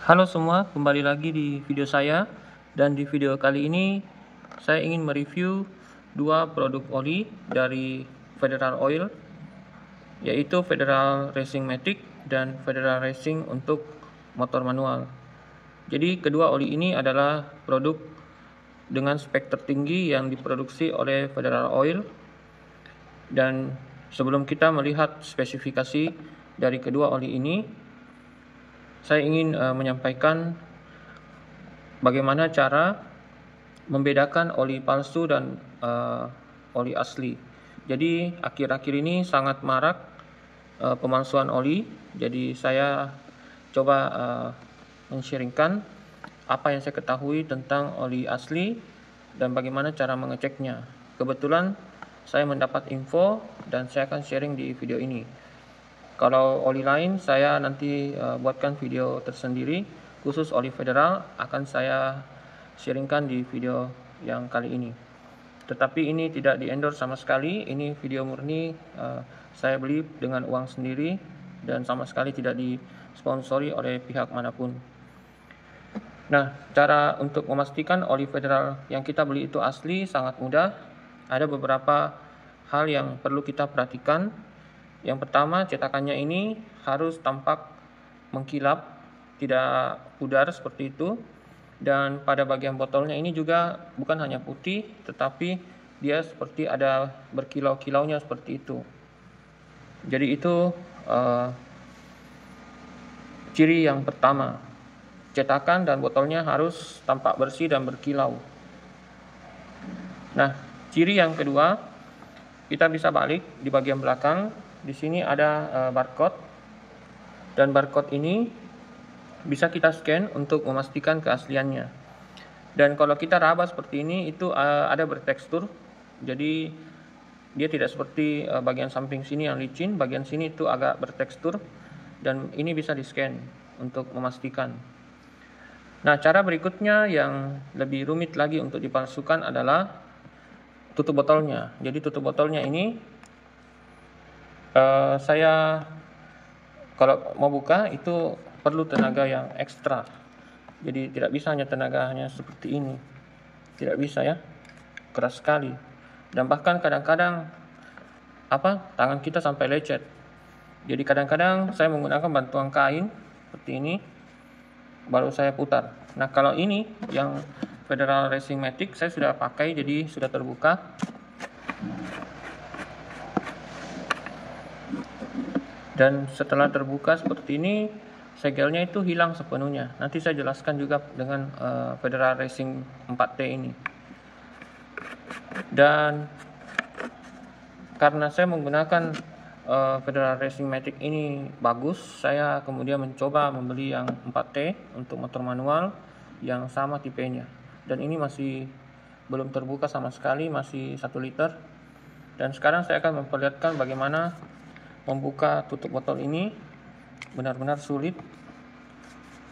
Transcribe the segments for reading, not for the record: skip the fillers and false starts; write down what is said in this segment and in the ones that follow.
Halo semua, kembali lagi di video saya. Dan di video kali ini saya ingin mereview dua produk oli dari Federal Oil, yaitu Federal Racing Matic dan Federal Racing untuk motor manual. Jadi kedua oli ini adalah produk dengan spek tertinggi yang diproduksi oleh Federal Oil. Dan sebelum kita melihat spesifikasi dari kedua oli ini, saya ingin menyampaikan bagaimana cara membedakan oli palsu dan oli asli. Jadi akhir-akhir ini sangat marak pemalsuan oli. Jadi saya coba men-sharingkan apa yang saya ketahui tentang oli asli dan bagaimana cara mengeceknya. Kebetulan saya mendapat info dan saya akan sharing di video ini. Kalau oli lain saya nanti buatkan video tersendiri, khusus oli Federal akan saya sharingkan di video yang kali ini. Tetapi ini tidak di-endorse sama sekali, ini video murni saya beli dengan uang sendiri dan sama sekali tidak disponsori oleh pihak manapun. Nah, cara untuk memastikan oli Federal yang kita beli itu asli sangat mudah. Ada beberapa hal yang perlu kita perhatikan. Yang pertama, cetakannya ini harus tampak mengkilap, tidak pudar seperti itu. Dan pada bagian botolnya ini juga bukan hanya putih, tetapi dia seperti ada berkilau-kilaunya seperti itu. Jadi itu ciri yang pertama. Cetakan dan botolnya harus tampak bersih dan berkilau. Nah, ciri yang kedua, kita bisa balik di bagian belakang. Di sini ada barcode, dan barcode ini bisa kita scan untuk memastikan keasliannya. Dan kalau kita raba seperti ini, itu ada bertekstur, jadi dia tidak seperti bagian samping sini yang licin, bagian sini itu agak bertekstur, dan ini bisa di scan untuk memastikan. Nah, cara berikutnya yang lebih rumit lagi untuk dipalsukan adalah tutup botolnya. Jadi tutup botolnya ini saya kalau mau buka itu perlu tenaga yang ekstra. Jadi tidak bisa hanya tenaganya seperti ini. Tidak bisa ya. Keras sekali. Dan bahkan kadang-kadang tangan kita sampai lecet. Jadi kadang-kadang saya menggunakan bantuan kain seperti ini, baru saya putar. Nah, kalau ini yang Federal Racing Matic saya sudah pakai, jadi sudah terbuka. Dan setelah terbuka seperti ini, segelnya itu hilang sepenuhnya. Nanti saya jelaskan juga dengan Federal Racing 4T ini. Dan karena saya menggunakan Federal Racing Matic ini bagus, saya kemudian mencoba membeli yang 4T untuk motor manual yang sama tipenya. Dan ini masih belum terbuka sama sekali, masih 1 liter. Dan sekarang saya akan memperlihatkan bagaimana membuka tutup botol ini. Benar-benar sulit.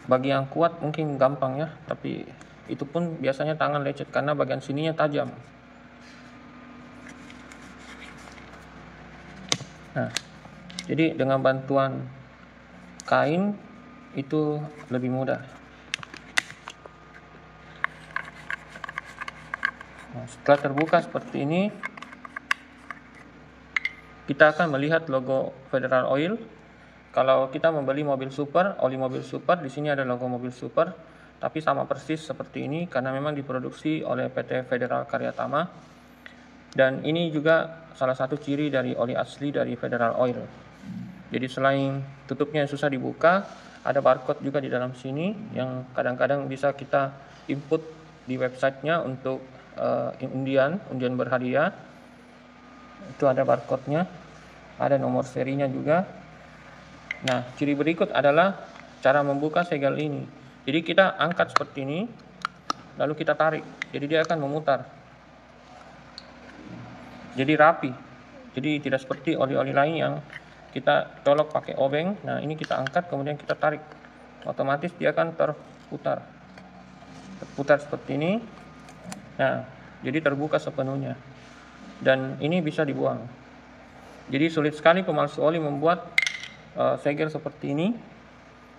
Bagi yang kuat mungkin gampang ya, tapi itu pun biasanya tangan lecet karena bagian sininya tajam. Nah, jadi dengan bantuan kain itu lebih mudah. Nah, setelah terbuka seperti ini, kita akan melihat logo Federal Oil. Kalau kita membeli mobil super, oli mobil super, di sini ada logo mobil super, tapi sama persis seperti ini karena memang diproduksi oleh PT Federal Karyatama. Dan ini juga salah satu ciri dari oli asli dari Federal Oil. Jadi selain tutupnya yang susah dibuka, ada barcode juga di dalam sini yang kadang-kadang bisa kita input di websitenya untuk undian berhadiah. Itu ada barcode-nya, ada nomor serinya juga. Nah, ciri berikut adalah cara membuka segel ini. Jadi kita angkat seperti ini, lalu kita tarik. Jadi dia akan memutar. Jadi rapi. Jadi tidak seperti oli-oli lain yang kita colok pakai obeng. Nah, ini kita angkat kemudian kita tarik. Otomatis dia akan terputar. Terputar seperti ini. Nah, jadi terbuka sepenuhnya. Dan ini bisa dibuang. Jadi sulit sekali pemalsu oli membuat segel seperti ini.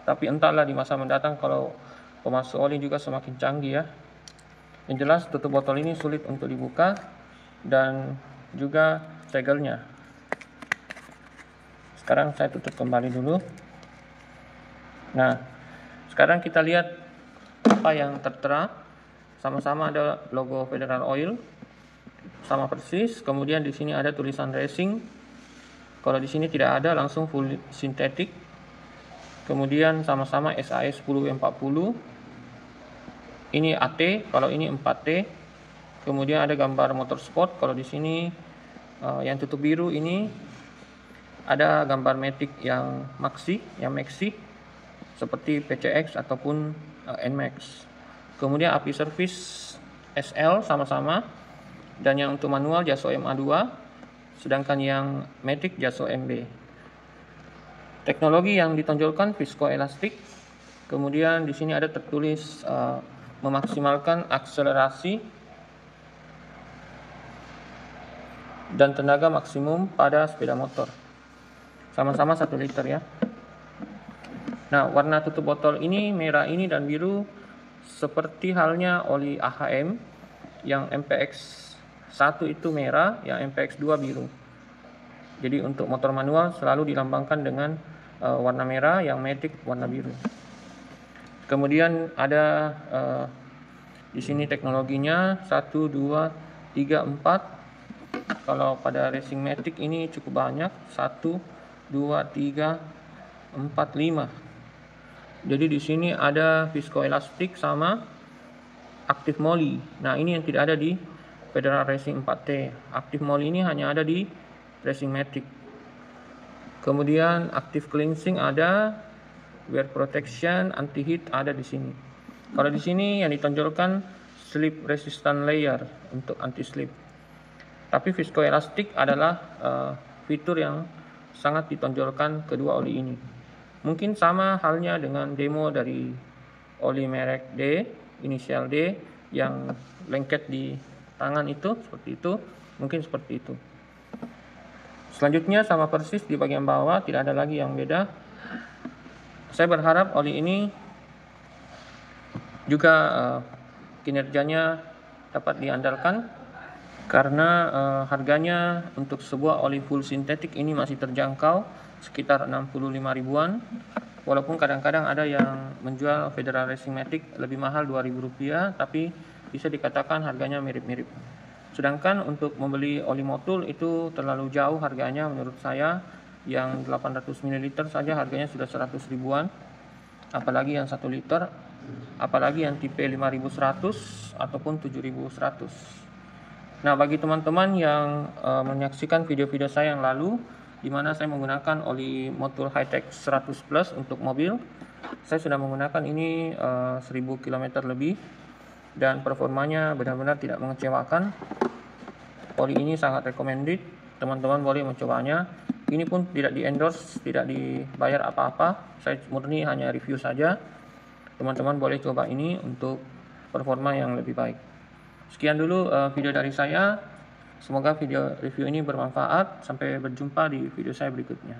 Tapi entahlah di masa mendatang kalau pemasok oli juga semakin canggih ya. Yang jelas tutup botol ini sulit untuk dibuka dan juga segelnya. Sekarang saya tutup kembali dulu. Nah, sekarang kita lihat apa yang tertera. Sama-sama ada logo Federal Oil, sama persis. Kemudian di sini ada tulisan racing. Kalau di sini tidak ada, langsung full sintetik. Kemudian sama-sama SAE 10W40. Ini AT, kalau ini 4T. Kemudian ada gambar motorsport. Kalau di sini yang tutup biru ini ada gambar Matic yang Maxi, seperti PCX ataupun NMAX. Kemudian api service SL sama-sama, dan yang untuk manual Jaso MA2, sedangkan yang Matic Jaso MB. Teknologi yang ditonjolkan viscoelastik. Kemudian di sini ada tertulis memaksimalkan akselerasi dan tenaga maksimum pada sepeda motor. Sama-sama 1 liter ya. Nah, warna tutup botol ini merah ini dan biru seperti halnya oli AHM. Yang MPX 1 itu merah, yang MPX 2 biru. Jadi untuk motor manual selalu dilambangkan dengan warna merah, yang Matic warna biru. Kemudian ada di sini teknologinya 1, 2, 3, 4. Kalau pada racing Matic ini cukup banyak, 1, 2, 3, 4, 5. Jadi di sini ada viscoelastik sama active moly. Nah, ini yang tidak ada di Federal Racing 4T. Active moly ini hanya ada di Racing Matic. Kemudian active cleansing ada, wear protection, anti heat ada di sini. Kalau di sini yang ditonjolkan slip resistant layer untuk anti slip. Tapi viscoelastik adalah fitur yang sangat ditonjolkan kedua oli ini. Mungkin sama halnya dengan demo dari oli merek D, inisial D, yang lengket di tangan itu, seperti itu. Mungkin seperti itu. Selanjutnya sama persis di bagian bawah, tidak ada lagi yang beda. Saya berharap oli ini juga kinerjanya dapat diandalkan, karena harganya untuk sebuah oli full sintetik ini masih terjangkau, sekitar 65 ribuan. Walaupun kadang-kadang ada yang menjual Federal Racing Matic lebih mahal 2.000 rupiah, tapi bisa dikatakan harganya mirip-mirip. Sedangkan untuk membeli oli motul itu terlalu jauh harganya menurut saya. Yang 800 ml saja harganya sudah 100 ribuan, apalagi yang 1 liter, apalagi yang tipe 5100 ataupun 7100. Nah, bagi teman-teman yang menyaksikan video-video saya yang lalu, di mana saya menggunakan oli Motul Hi-Tech 100 Plus untuk mobil, saya sudah menggunakan ini 1000 km lebih, dan performanya benar-benar tidak mengecewakan. Oli ini sangat recommended, teman-teman boleh mencobanya. Ini pun tidak di-endorse, tidak dibayar apa-apa, saya murni hanya review saja. Teman-teman boleh coba ini untuk performa yang lebih baik. Sekian dulu video dari saya. Semoga video review ini bermanfaat. Sampai berjumpa di video saya berikutnya.